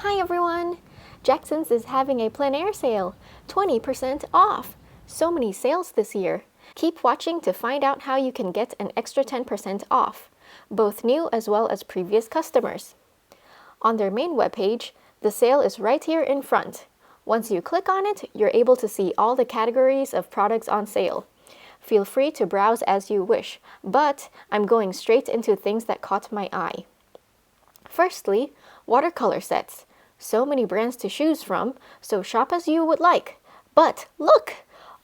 Hi everyone! Jackson's is having a plein air sale, 20% off! So many sales this year. Keep watching to find out how you can get an extra 10% off, both new as well as previous customers. On their main webpage, the sale is right here in front. Once you click on it, you're able to see all the categories of products on sale. Feel free to browse as you wish, but I'm going straight into things that caught my eye. Firstly, watercolor sets. So many brands to choose from, so shop as you would like. But look!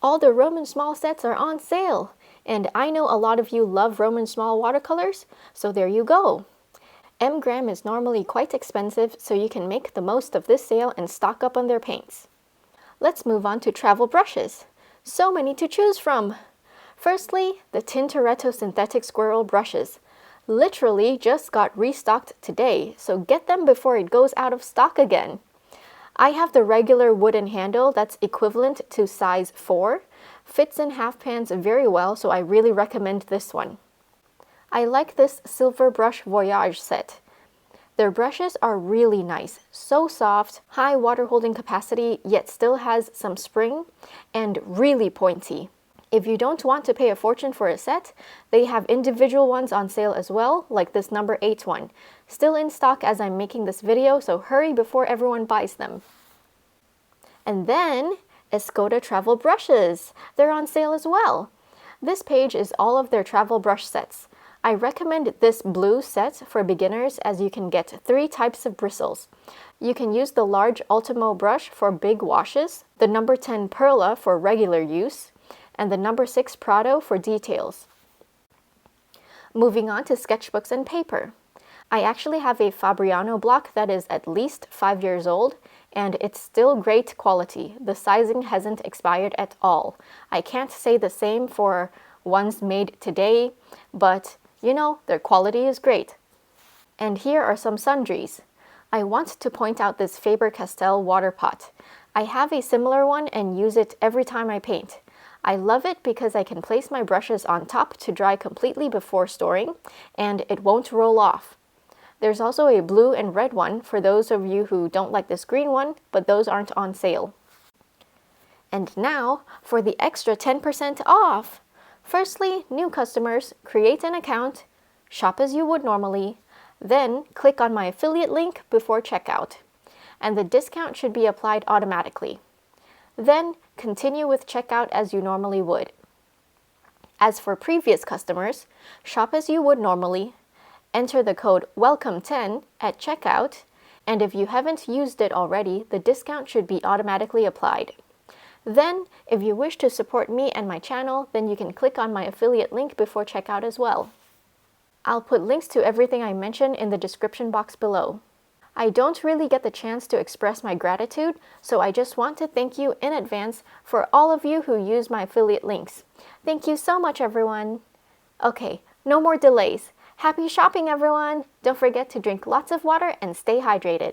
All the Roman Small sets are on sale. And I know a lot of you love Roman Small watercolors, so there you go. M-Gram is normally quite expensive, so you can make the most of this sale and stock up on their paints. Let's move on to travel brushes. So many to choose from. Firstly, the Tintoretto Synthetic Squirrel brushes. Literally just got restocked today, so get them before it goes out of stock again. I have the regular wooden handle that's equivalent to size 4. Fits in half pans very well, so I really recommend this one. I like this Silver Brush Voyage set. Their brushes are really nice, so soft, high water holding capacity, yet still has some spring, and really pointy. If you don't want to pay a fortune for a set, they have individual ones on sale as well, like this number 8 one. Still in stock as I'm making this video, so hurry before everyone buys them. And then, Escoda Travel Brushes. They're on sale as well. This page is all of their travel brush sets. I recommend this blue set for beginners as you can get 3 types of bristles. You can use the large Ultimo brush for big washes, the number 10 Perla for regular use, and the number 6 Prado for details. Moving on to sketchbooks and paper. I actually have a Fabriano block that is at least 5 years old, and it's still great quality. The sizing hasn't expired at all. I can't say the same for ones made today, but you know, their quality is great. And here are some sundries. I want to point out this Faber-Castell water pot. I have a similar one and use it every time I paint. I love it because I can place my brushes on top to dry completely before storing, and it won't roll off. There's also a blue and red one for those of you who don't like this green one, but those aren't on sale. And now for the extra 10% off! Firstly, new customers, create an account, shop as you would normally, then click on my affiliate link before checkout. And the discount should be applied automatically. Then, continue with checkout as you normally would. As for previous customers, shop as you would normally, enter the code WELCOME10 at checkout, and if you haven't used it already, the discount should be automatically applied. Then, if you wish to support me and my channel, then you can click on my affiliate link before checkout as well. I'll put links to everything I mention in the description box below. I don't really get the chance to express my gratitude, so I just want to thank you in advance for all of you who use my affiliate links. Thank you so much, everyone! Okay, no more delays. Happy shopping, everyone! Don't forget to drink lots of water and stay hydrated.